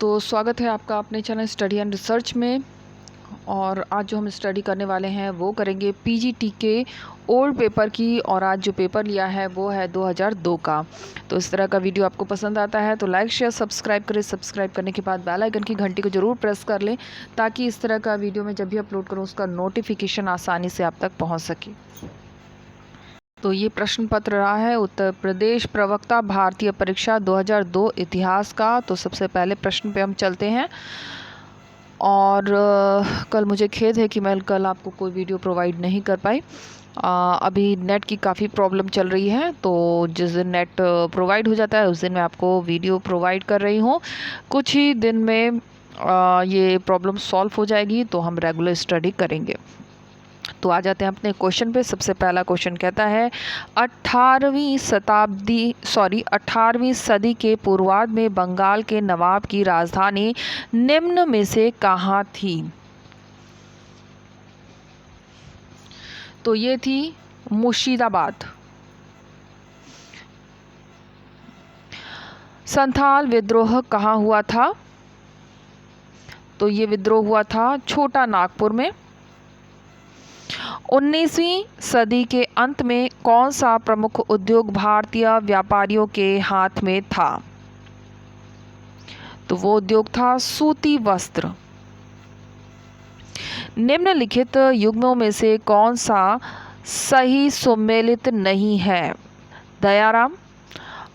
तो स्वागत है आपका अपने चैनल स्टडी एंड रिसर्च में। और आज जो हम स्टडी करने वाले हैं वो करेंगे पीजीटी के ओल्ड पेपर की। और आज जो पेपर लिया है वो है 2002 का। तो इस तरह का वीडियो आपको पसंद आता है तो लाइक शेयर सब्सक्राइब करें। सब्सक्राइब करने के बाद बेल आइकन की घंटी को ज़रूर प्रेस कर लें ताकि इस तरह का वीडियो मैं जब भी अपलोड करूँ उसका नोटिफिकेशन आसानी से आप तक पहुँच सके। तो ये प्रश्न पत्र रहा है उत्तर प्रदेश प्रवक्ता भारतीय परीक्षा 2002 इतिहास का। तो सबसे पहले प्रश्न पे हम चलते हैं। और कल मुझे खेद है कि मैं कल आपको कोई वीडियो प्रोवाइड नहीं कर पाई। अभी नेट की काफ़ी प्रॉब्लम चल रही है, तो जिस दिन नेट प्रोवाइड हो जाता है उस दिन मैं आपको वीडियो प्रोवाइड कर रही हूँ। कुछ ही दिन में ये प्रॉब्लम सॉल्व हो जाएगी तो हम रेगुलर स्टडी करेंगे। तो आ जाते हैं अपने क्वेश्चन पे। सबसे पहला क्वेश्चन कहता है 18वीं सदी के पूर्वार्ध में बंगाल के नवाब की राजधानी निम्न में से कहाँ थी? तो ये थी मुर्शिदाबाद। संथाल विद्रोह कहाँ हुआ था? तो ये विद्रोह हुआ था छोटा नागपुर में। 19वीं सदी के अंत में कौन सा प्रमुख उद्योग भारतीय व्यापारियों के हाथ में था? तो वो उद्योग था सूती वस्त्र। निम्नलिखित युग्मों में से कौन सा सही सुमेलित नहीं है? दयाराम,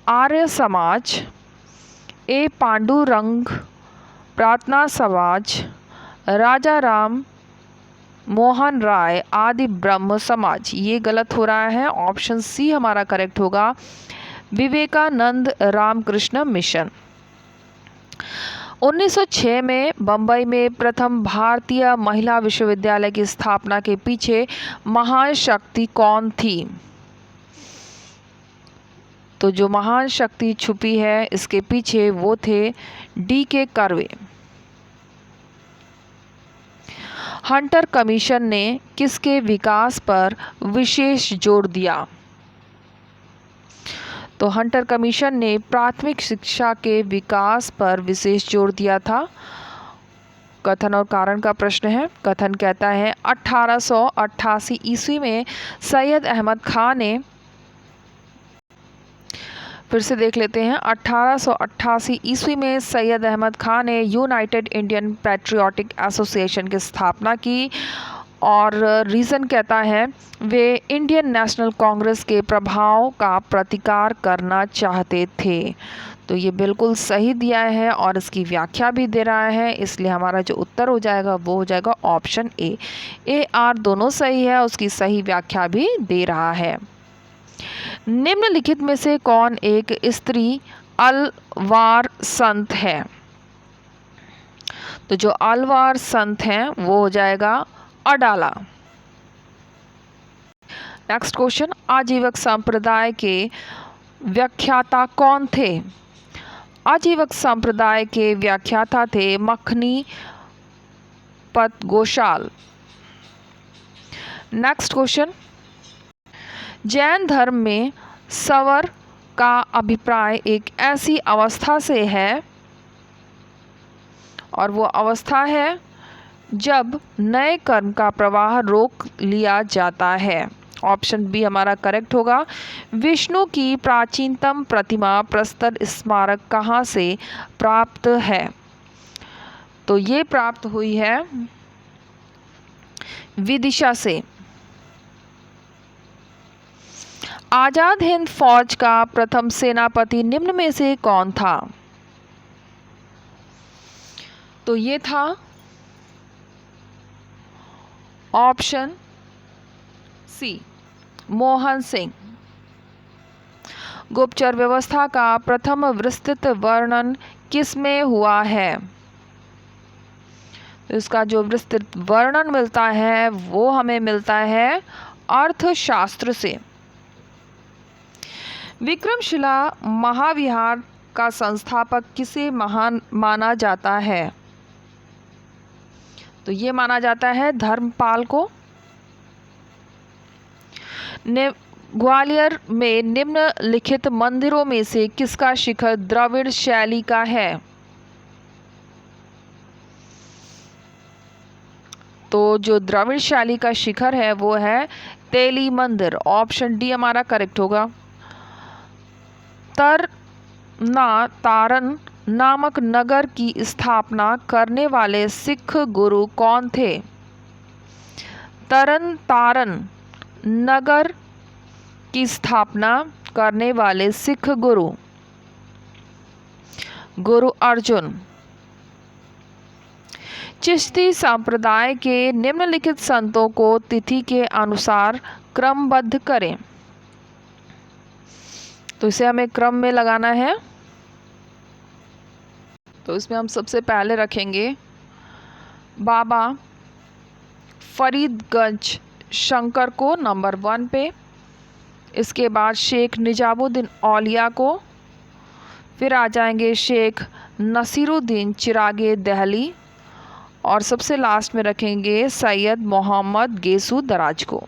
आर्य समाज, ए पांडुरंग, प्रार्थना समाज, राजा राम मोहन राय आदि ब्रह्म समाज। ये गलत हो रहा है। ऑप्शन सी हमारा करेक्ट होगा, विवेकानंद रामकृष्ण मिशन। 1906 में बंबई में प्रथम भारतीय महिला विश्वविद्यालय की स्थापना के पीछे महान शक्ति कौन थी? तो जो महान शक्ति छुपी है इसके पीछे वो थे D.K. कर्वे। हंटर कमीशन ने किसके विकास पर विशेष जोर दिया? तो हंटर कमीशन ने प्राथमिक शिक्षा के विकास पर विशेष जोर दिया था। कथन और कारण का प्रश्न है। कथन कहता है 1888 ईस्वी में सैयद अहमद खान ने, फिर से देख लेते हैं, 1888 ईस्वी में सैयद अहमद खान ने यूनाइटेड इंडियन पैट्रियोटिक एसोसिएशन की स्थापना की। और रीज़न कहता है वे इंडियन नेशनल कांग्रेस के प्रभाव का प्रतिकार करना चाहते थे। तो ये बिल्कुल सही दिया है और इसकी व्याख्या भी दे रहा है, इसलिए हमारा जो उत्तर हो जाएगा वो हो जाएगा ऑप्शन ए आर दोनों सही है, उसकी सही व्याख्या भी दे रहा है। निम्नलिखित में से कौन एक स्त्री अलवार संत है? तो जो अलवार संत हैं वो हो जाएगा अडाला। नेक्स्ट क्वेश्चन, आजीवक संप्रदाय के व्याख्याता कौन थे? आजीवक संप्रदाय के व्याख्याता थे मखनी पत गोशाल। नेक्स्ट क्वेश्चन, जैन धर्म में सवर का अभिप्राय एक ऐसी अवस्था से है और वो अवस्था है जब नए कर्म का प्रवाह रोक लिया जाता है। ऑप्शन बी हमारा करेक्ट होगा। विष्णु की प्राचीनतम प्रतिमा प्रस्तर स्मारक कहाँ से प्राप्त है? तो ये प्राप्त हुई है विदिशा से। आजाद हिंद फौज का प्रथम सेनापति निम्न में से कौन था? तो ये था ऑप्शन सी, मोहन सिंह। गुप्तचर व्यवस्था का प्रथम विस्तृत वर्णन किसमें हुआ है? तो इसका जो विस्तृत वर्णन मिलता है वो हमें मिलता है अर्थशास्त्र से। विक्रमशिला महाविहार का संस्थापक किसे महान माना जाता है? तो ये माना जाता है धर्मपाल को। ग्वालियर में निम्नलिखित मंदिरों में से किसका शिखर द्रविड़ शैली का है? तो जो द्रविड़ शैली का शिखर है वो है तेली मंदिर। ऑप्शन डी हमारा करेक्ट होगा। तारन नामक नगर की स्थापना करने वाले सिख गुरु कौन थे? तारन नगर की स्थापना करने वाले सिख गुरु अर्जुन। चिश्ती संप्रदाय के निम्नलिखित संतों को तिथि के अनुसार क्रमबद्ध करें। तो इसे हमें क्रम में लगाना है। तो इसमें हम सबसे पहले रखेंगे बाबा फरीदगंज शंकर को नंबर 1 पे, इसके बाद शेख निजामुद्दीन औलिया को, फिर आ जाएंगे शेख नसीरुद्दीन चिरागे दहली, और सबसे लास्ट में रखेंगे सैयद मोहम्मद गेसू दराज को।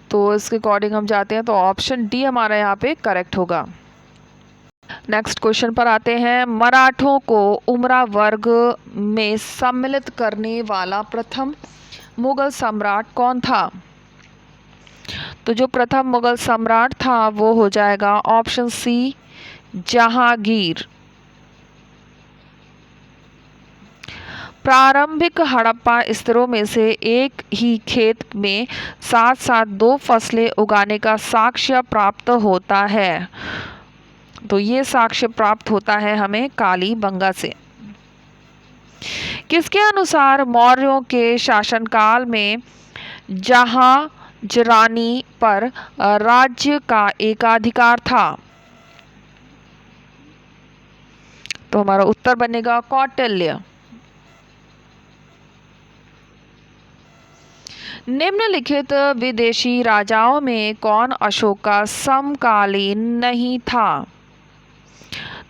तो इसके अकॉर्डिंग हम जाते हैं, तो ऑप्शन डी हमारा यहाँ पे करेक्ट होगा। नेक्स्ट क्वेश्चन पर आते हैं। मराठों को उमरा वर्ग में सम्मिलित करने वाला प्रथम मुगल सम्राट कौन था? तो जो प्रथम मुगल सम्राट था वो हो जाएगा ऑप्शन सी जहांगीर। प्रारंभिक हड़प्पा स्तरों में से एक ही खेत में साथ साथ 2 फसलें उगाने का साक्ष्य प्राप्त होता है। तो ये साक्ष्य प्राप्त होता है हमें कालीबंगा से। किसके अनुसार मौर्यों के शासनकाल में जहांजरानी पर राज्य का एकाधिकार था? तो हमारा उत्तर बनेगा कौटिल्य। निम्नलिखित विदेशी राजाओं में कौन अशोक का समकालीन नहीं था?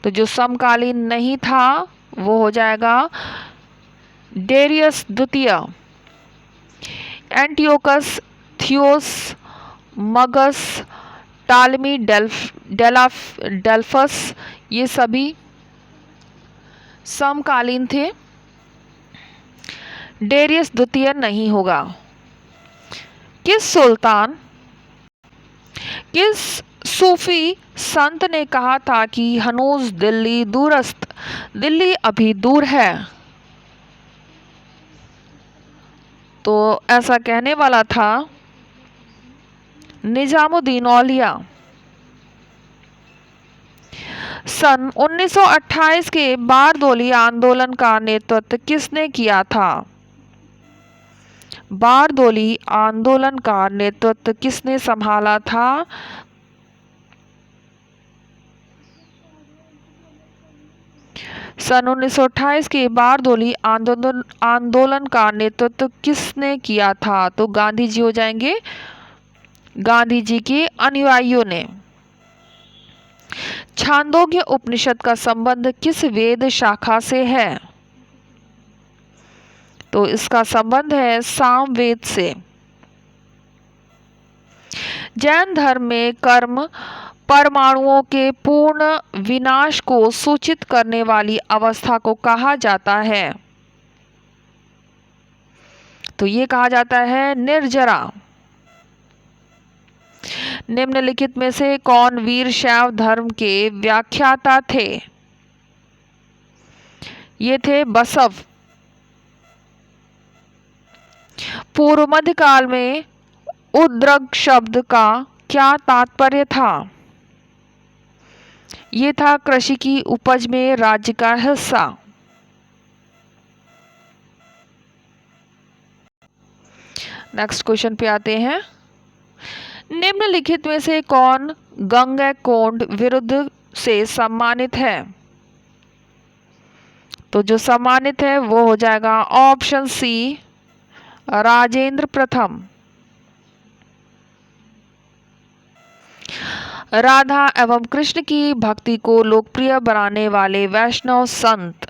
तो जो समकालीन नहीं था वो हो जाएगा डेरियस द्वितीय, एंटियोकस, थियोस, मगस, टालमी डेल्फस, ये सभी समकालीन थे। डेरियस द्वितीय नहीं होगा। किस सूफी संत ने कहा था कि हनूज दिल्ली दूरस्थ, दिल्ली अभी दूर है? तो ऐसा कहने वाला था निजामुद्दीन औलिया। सन 1928 के बारदोली आंदोलन का नेतृत्व किसने किया था? बारदोली आंदोलन का नेतृत्व किसने संभाला था? सन 1928 के बारदोली आंदोलन का नेतृत्व किसने किया था? तो गांधी जी हो जाएंगे। गांधी जी के अनुयायियों ने। छांदोग्य उपनिषद का संबंध किस वेद शाखा से है? तो इसका संबंध है सामवेद से। जैन धर्म में कर्म परमाणुओं के पूर्ण विनाश को सूचित करने वाली अवस्था को कहा जाता है? तो ये कहा जाता है निर्जरा। निम्नलिखित में से कौन वीर शैव धर्म के व्याख्याता थे? ये थे बसव। पूर्व मध्यकाल में उद्रग शब्द का क्या तात्पर्य था? ये था कृषि की उपज में राज्य का हिस्सा। नेक्स्ट क्वेश्चन पे आते हैं। निम्नलिखित में से कौन गंगैकोंड विरुद्ध से सम्मानित है? तो जो सम्मानित है वो हो जाएगा ऑप्शन सी राजेंद्र प्रथम। राधा एवं कृष्ण की भक्ति को लोकप्रिय बनाने वाले वैष्णव संत?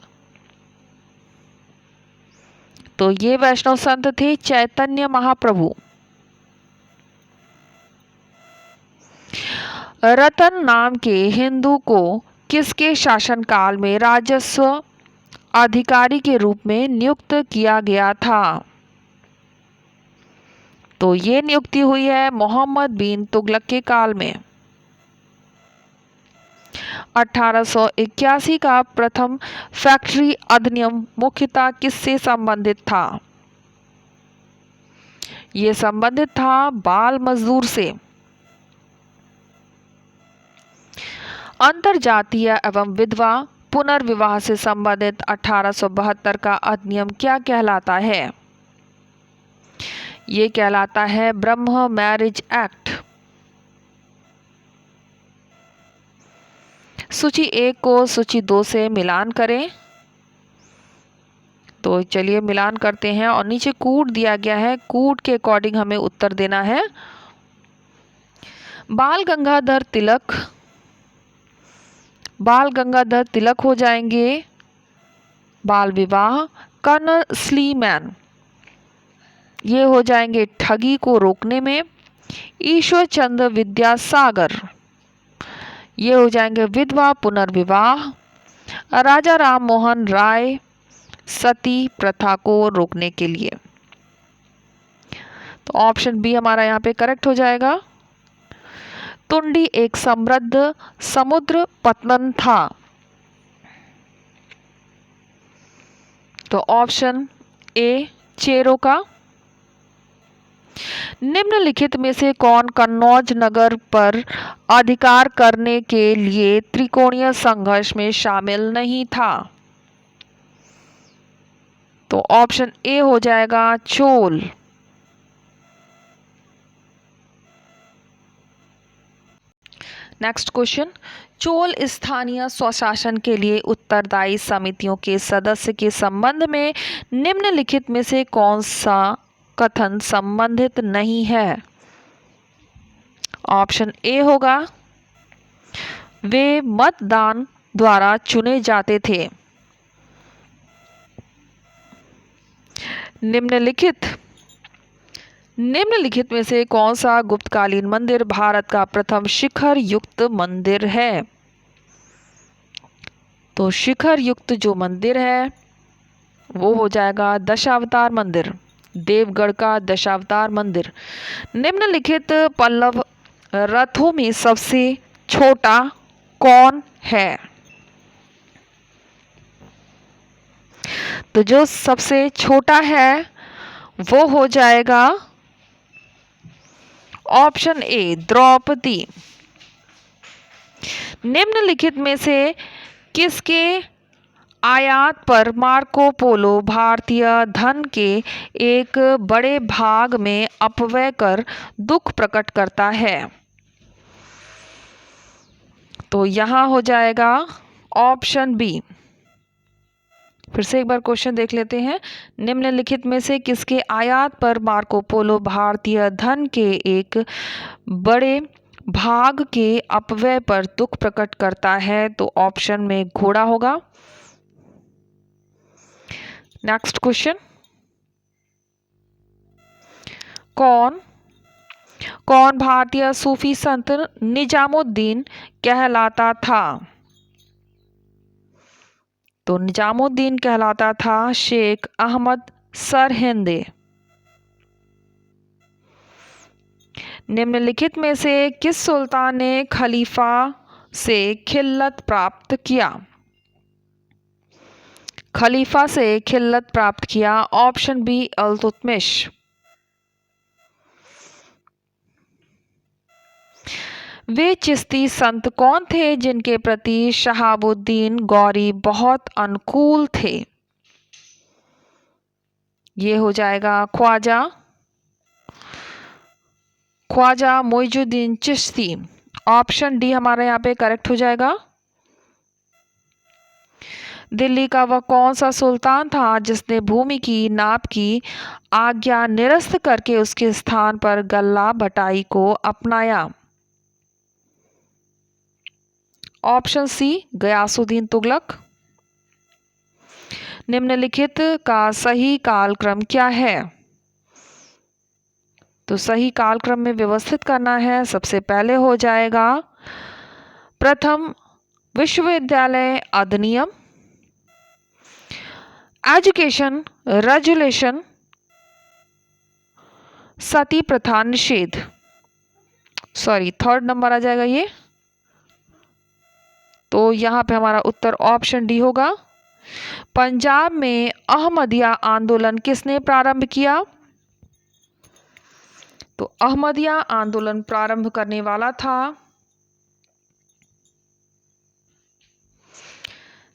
तो ये वैष्णव संत थे चैतन्य महाप्रभु। रतन नाम के हिंदू को किसके शासनकाल में राजस्व अधिकारी के रूप में नियुक्त किया गया था? तो ये नियुक्ति हुई है मोहम्मद बिन तुगलक के काल में। 1881 का प्रथम फैक्ट्री अधिनियम मुख्यतः किससे संबंधित था? ये संबंधित था बाल मजदूर से। अंतरजातीय एवं विधवा पुनर्विवाह से संबंधित 1872 का अधिनियम क्या कहलाता है? ये कहलाता है ब्रह्म मैरिज एक्ट। सूची 1 को सूची 2 से मिलान करें। तो चलिए मिलान करते हैं और नीचे कूट दिया गया है, कूट के अकॉर्डिंग हमें उत्तर देना है। बाल गंगाधर तिलक हो जाएंगे। बाल विवाह कर्नल स्लीमैन, ये हो जाएंगे ठगी को रोकने में। ईश्वर चंद्र विद्यासागर, ये हो जाएंगे विधवा पुनर्विवाह। राजा राम मोहन राय, सती प्रथा को रोकने के लिए। तो ऑप्शन बी हमारा यहाँ पे करेक्ट हो जाएगा। तुंडी एक समृद्ध समुद्र पत्तन था। तो ऑप्शन ए चेरो का। निम्नलिखित में से कौन कन्नौज नगर पर अधिकार करने के लिए त्रिकोणीय संघर्ष में शामिल नहीं था? तो ऑप्शन ए हो जाएगा चोल। नेक्स्ट क्वेश्चन, चोल स्थानीय स्वशासन के लिए उत्तरदायी समितियों के सदस्य के संबंध में निम्नलिखित में से कौन सा कथन संबंधित नहीं है? ऑप्शन ए होगा वे मतदान द्वारा चुने जाते थे। निम्नलिखित में से कौन सा गुप्तकालीन मंदिर भारत का प्रथम शिखर युक्त मंदिर है? तो शिखर युक्त जो मंदिर है वो हो जाएगा दशावतार मंदिर, देवगढ़ का दशावतार मंदिर। निम्नलिखित पल्लव रथों में सबसे छोटा कौन है? तो जो सबसे छोटा है वो हो जाएगा ऑप्शन ए द्रौपदी। निम्नलिखित में से किसके आयात पर मार्को पोलो भारतीय धन के एक बड़े भाग में अपव्यय कर दुख प्रकट करता है? तो यहां हो जाएगा ऑप्शन बी। फिर से एक बार क्वेश्चन देख लेते हैं। निम्नलिखित में से किसके आयात पर मार्को पोलो भारतीय धन के एक बड़े भाग के अपव्यय पर दुख प्रकट करता है? तो ऑप्शन में घोड़ा होगा। नेक्स्ट क्वेश्चन, कौन भारतीय सूफी संत निजामुद्दीन कहलाता था? तो निजामुद्दीन कहलाता था शेख अहमद सरहिंदे। निम्नलिखित में से किस सुल्तान ने खलीफा से खिल्लत प्राप्त किया? खलीफा से खिल्लत प्राप्त किया, ऑप्शन बी इल्तुतमिश। वे चिश्ती संत कौन थे जिनके प्रति शहाबुद्दीन गौरी बहुत अनुकूल थे? ये हो जाएगा ख्वाजा मोइजुद्दीन चिश्ती। ऑप्शन डी हमारा यहाँ पे करेक्ट हो जाएगा। दिल्ली का वह कौन सा सुल्तान था जिसने भूमि की नाप की आज्ञा निरस्त करके उसके स्थान पर गल्ला बटाई को अपनाया? Option C Ghiyasuddin Tughlaq. निम्नलिखित का सही कालक्रम क्या है? तो सही कालक्रम में व्यवस्थित करना है। सबसे पहले हो जाएगा प्रथम विश्वविद्यालय अधिनियम, एजुकेशन रेजुलेशन, सती प्रथा निषेध। सॉरी, थर्ड नंबर आ जाएगा ये। तो यहां पे हमारा उत्तर ऑप्शन डी होगा। पंजाब में अहमदिया आंदोलन किसने प्रारंभ किया? तो अहमदिया आंदोलन प्रारंभ करने वाला था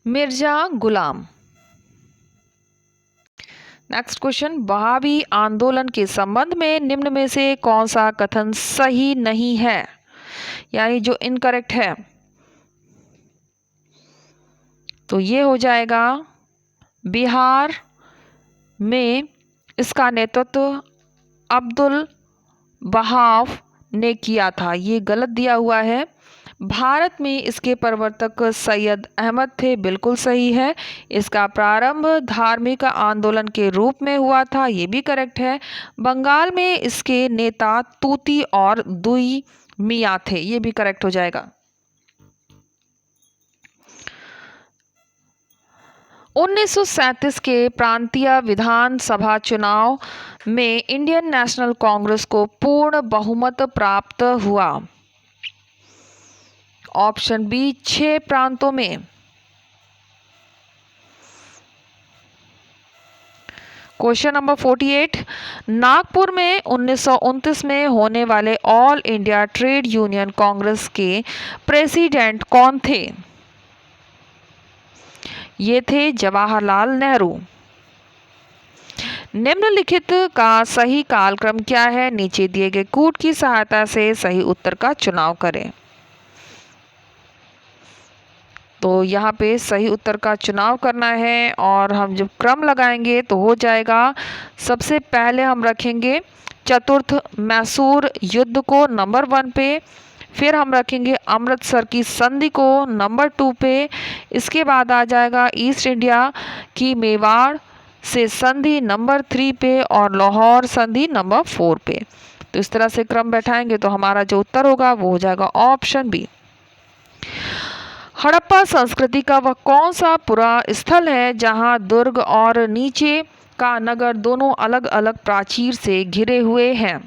मिर्जा गुलाम। नेक्स्ट क्वेश्चन, वहाबी आंदोलन के संबंध में निम्न में से कौन सा कथन सही नहीं है, यानी जो इनकरेक्ट है? तो ये हो जाएगा बिहार में इसका नेतृत्व अब्दुल वहाब ने किया था, ये गलत दिया हुआ है। भारत में इसके प्रवर्तक सैयद अहमद थे, बिल्कुल सही है। इसका प्रारंभ धार्मिक आंदोलन के रूप में हुआ था, ये भी करेक्ट है। बंगाल में इसके नेता तूती और दुई मियाँ थे, ये भी करेक्ट हो जाएगा। 1937 के प्रांतीय विधानसभा चुनाव में इंडियन नेशनल कांग्रेस को पूर्ण बहुमत प्राप्त हुआ। ऑप्शन बी 6 प्रांतों में। क्वेश्चन नंबर 48, नागपुर में 1929 में होने वाले all India trade union Congress के प्रेसिडेंट कौन थे? ये थे जवाहरलाल नेहरू। निम्नलिखित का सही कालक्रम क्या है? नीचे दिए गए कूट की सहायता से सही उत्तर का चुनाव करें। तो यहाँ पे सही उत्तर का चुनाव करना है और हम जब क्रम लगाएंगे तो हो जाएगा। सबसे पहले हम रखेंगे चतुर्थ मैसूर युद्ध को नंबर 1 पे, फिर हम रखेंगे अमृतसर की संधि को नंबर 2 पे, इसके बाद आ जाएगा ईस्ट इंडिया की मेवाड़ से संधि नंबर 3 पे और लाहौर संधि नंबर 4 पे। तो इस तरह से क्रम बैठाएंगे तो हमारा जो उत्तर होगा वो हो जाएगा ऑप्शन बी। हड़प्पा संस्कृति का वह कौन सा पूरा स्थल है जहां दुर्ग और नीचे का नगर दोनों अलग अलग प्राचीर से घिरे हुए हैं?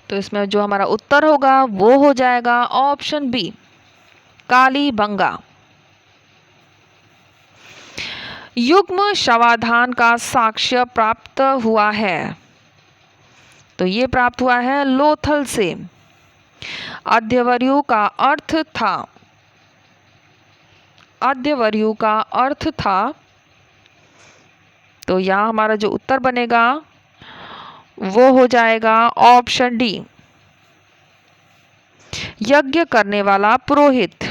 तो इसमें जो हमारा उत्तर होगा वो हो जाएगा ऑप्शन बी, कालीबंगा। युग्म शवाधान का साक्ष्य प्राप्त हुआ है, तो ये प्राप्त हुआ है लोथल से। अध्यवर्यु का अर्थ था, अध्यवर्यु का अर्थ था, तो यहां हमारा जो उत्तर बनेगा वो हो जाएगा ऑप्शन डी, यज्ञ करने वाला पुरोहित।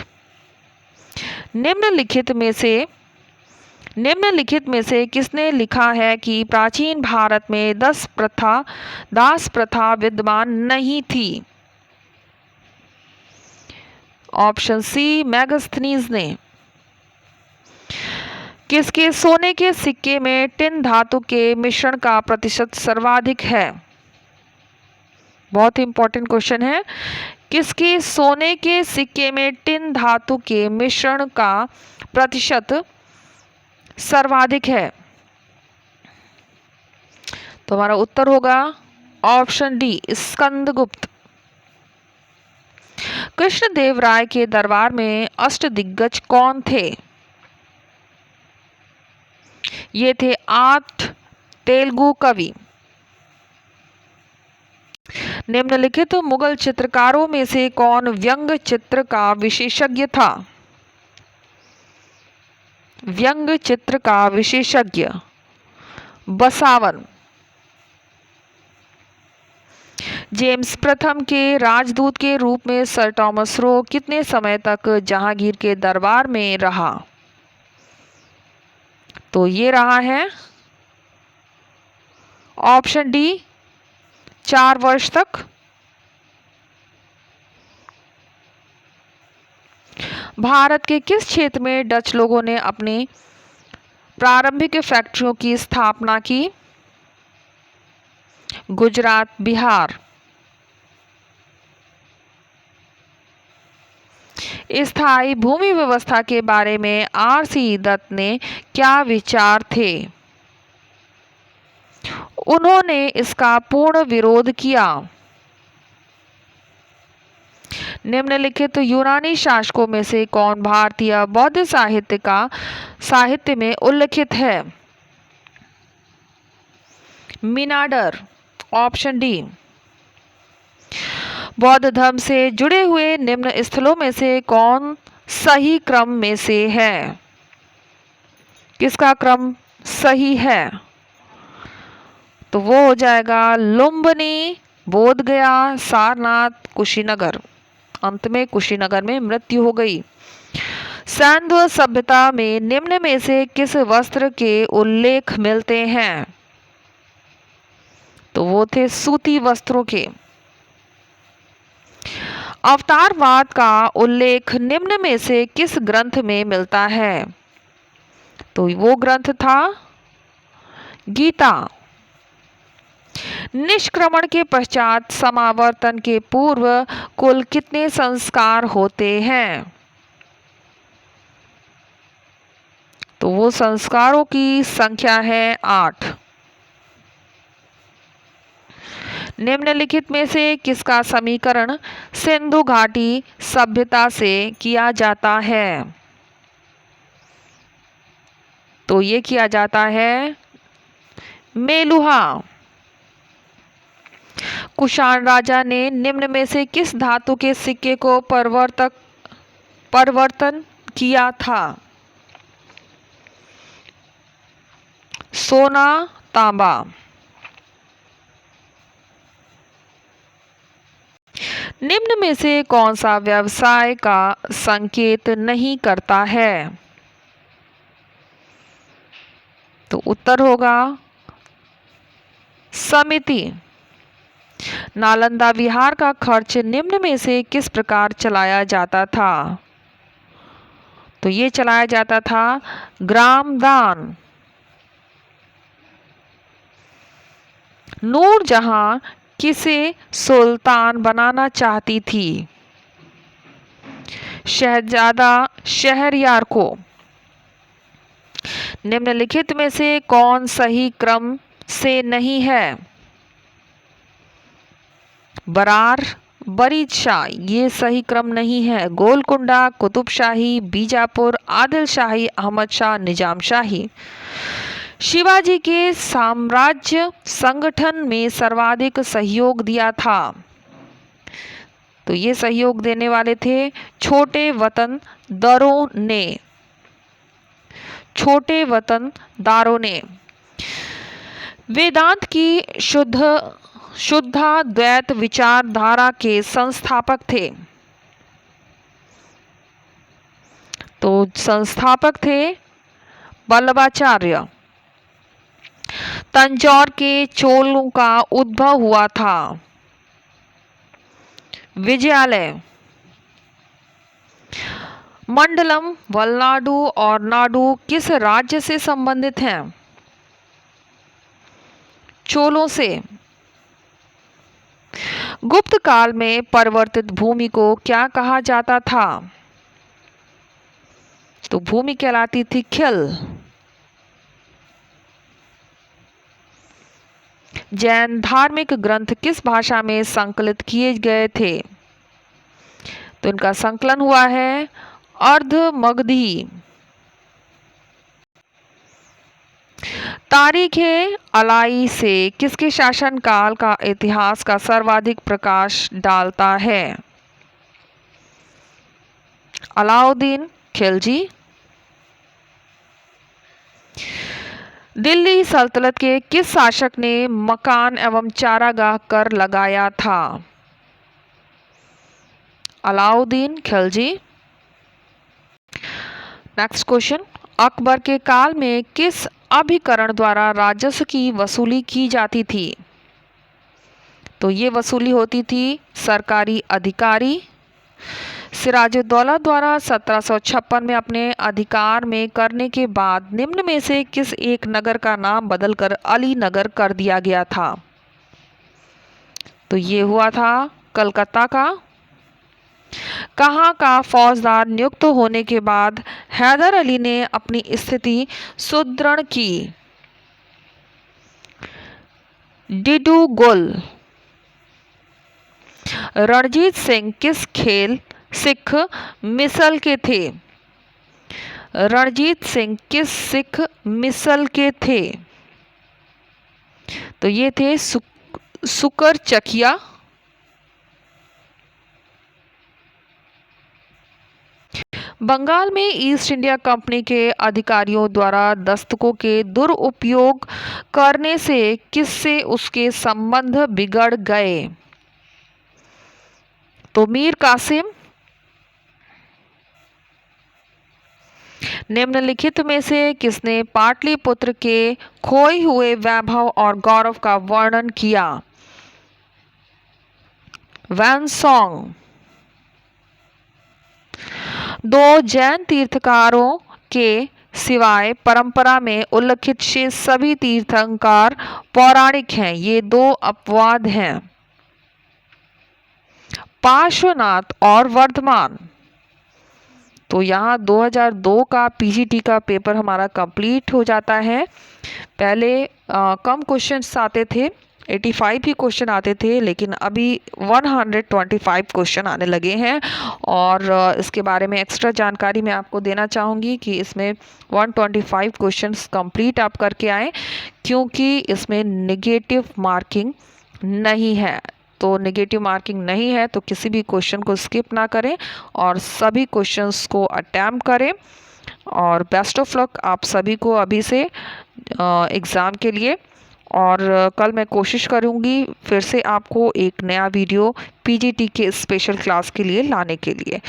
निम्नलिखित में से किसने लिखा है कि प्राचीन भारत में दास प्रथा विद्यमान नहीं थी? ऑप्शन सी, मैगस्थनीज ने। किसके सोने के सिक्के में टिन धातु के मिश्रण का प्रतिशत सर्वाधिक है? बहुत ही इंपॉर्टेंट क्वेश्चन है। किसके सोने के सिक्के में टिन धातु के मिश्रण का प्रतिशत सर्वाधिक है? तो हमारा उत्तर होगा ऑप्शन डी, स्कंदगुप्त। कृष्णदेव राय के दरबार में अष्टदिग्गज कौन थे? ये थे 8 तेलुगु कवि। निम्नलिखित मुगल चित्रकारों में से कौन व्यंग चित्र का विशेषज्ञ था? व्यंग चित्र का विशेषज्ञ बसावन। जेम्स प्रथम के राजदूत के रूप में सर टॉमस रो कितने समय तक जहांगीर के दरबार में रहा? तो ये रहा है ऑप्शन डी, 4 वर्ष तक। भारत के किस क्षेत्र में डच लोगों ने अपनी प्रारंभिक फैक्ट्रियों की स्थापना की? गुजरात, बिहार। स्थायी भूमि व्यवस्था के बारे में आर.सी. दत्त ने क्या विचार थे? उन्होंने इसका पूर्ण विरोध किया। निम्नलिखित यूनानी शासकों में से कौन भारतीय बौद्ध साहित्य में उल्लिखित है? Menander, option D. बौद्ध धर्म से जुड़े हुए निम्न स्थलों में से कौन सही क्रम में से है? किसका क्रम सही है? तो वो हो जाएगा लुम्बिनी, बोधगया, सारनाथ, कुशीनगर। अंत में कुशीनगर में मृत्यु हो गई। सैंधव सभ्यता में निम्न में से किस वस्त्र के उल्लेख मिलते हैं? तो वो थे सूती वस्त्रों के। अवतारवाद का उल्लेख निम्न में से किस ग्रंथ में मिलता है? तो वो ग्रंथ था गीता। निष्क्रमण के पश्चात समावर्तन के पूर्व कुल कितने संस्कार होते हैं? तो वो संस्कारों की संख्या है 8। निम्नलिखित में से किसका समीकरण सिंधु घाटी सभ्यता से किया जाता है? तो ये किया जाता है मेलुहा। कुषाण राजा ने निम्न में से किस धातु के सिक्के को परिवर्तन किया था? सोना, तांबा। निम्न में से कौन सा व्यवसाय का संकेत नहीं करता है? तो उत्तर होगा समिति। नालंदा विहार का खर्च निम्न में से किस प्रकार चलाया जाता था? तो ये चलाया जाता था ग्राम दान। नूरजहां किसे सुल्तान बनाना चाहती थी? शहजादा शहरयार को। निम्नलिखित में से कौन सही क्रम से नहीं है? बरार, बरीद शाह, ये सही क्रम नहीं है। गोलकुंडा, कुतुब शाही, बीजापुर, आदिल शाही, अहमद शाह, निजाम शाही। शिवाजी के साम्राज्य संगठन में सर्वाधिक सहयोग दिया था? तो ये सहयोग देने वाले थे छोटे वतनदारों ने। वेदांत की शुद्धाद्वैत विचारधारा के संस्थापक थे? तो संस्थापक थे वल्लभाचार्य। तंजौर के चोलों का उद्भव हुआ था? विजयालय। मंडलम, वलनाडु और नाडु किस राज्य से संबंधित हैं? चोलों से। गुप्त काल में परिवर्तित भूमि को क्या कहा जाता था? तो भूमि कहलाती थी खिल। जैन धार्मिक ग्रंथ किस भाषा में संकलित किए गए थे? तो इनका संकलन हुआ है अर्ध मगधी। तारीख़ अलाई से किसके शासनकाल का इतिहास का सर्वाधिक प्रकाश डालता है? अलाउद्दीन खिलजी। दिल्ली सल्तनत के किस शासक ने मकान एवं चारागाह कर लगाया था? अलाउद्दीन खिलजी। नेक्स्ट क्वेश्चन, अकबर के काल में किस अभिकरण द्वारा राजस्व की वसूली की जाती थी? तो ये वसूली होती थी सरकारी अधिकारी। सिराजुद्दौला द्वारा 1756 में अपने अधिकार में करने के बाद निम्न में से किस एक नगर का नाम बदलकर अली नगर कर दिया गया था? तो ये हुआ था कलकत्ता का। कहाँ का फौजदार नियुक्त होने के बाद हैदर अली ने अपनी स्थिति सुदृढ़ की? डिडूगुल। रणजीत सिंह किस खेल सिख मिसल के थे? रणजीत सिंह किस सिख मिसल के थे? तो ये थे सुकर चकिया। बंगाल में ईस्ट इंडिया कंपनी के अधिकारियों द्वारा दस्तकों के दुरुपयोग करने से किससे उसके संबंध बिगड़ गए? तो मीर कासिम। निम्नलिखित में से किसने पाटलिपुत्र के खोए हुए वैभव और गौरव का वर्णन किया? वैनसोंग। दो जैन तीर्थकारों के सिवाय परंपरा में उल्लिखित शेष सभी तीर्थंकर पौराणिक हैं। ये दो अपवाद हैं, पार्श्वनाथ और वर्धमान। तो यहाँ 2002 का पीजीटी का पेपर हमारा कंप्लीट हो जाता है। पहले कम क्वेश्चंस आते थे, 85 ही क्वेश्चन आते थे, लेकिन अभी 125 क्वेश्चन आने लगे हैं। और इसके बारे में एक्स्ट्रा जानकारी मैं आपको देना चाहूँगी कि इसमें 125 क्वेश्चंस कंप्लीट आप करके आएँ, क्योंकि इसमें नेगेटिव मार्किंग नहीं है। तो नेगेटिव मार्किंग नहीं है तो किसी भी क्वेश्चन को स्किप ना करें और सभी क्वेश्चंस को अटेम्प्ट करें। और बेस्ट ऑफ लक आप सभी को अभी से एग्ज़ाम के लिए। और कल मैं कोशिश करूँगी फिर से आपको एक नया वीडियो पीजीटी के स्पेशल क्लास के लिए लाने के लिए।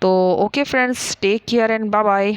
तो okay friends, take care and bye bye.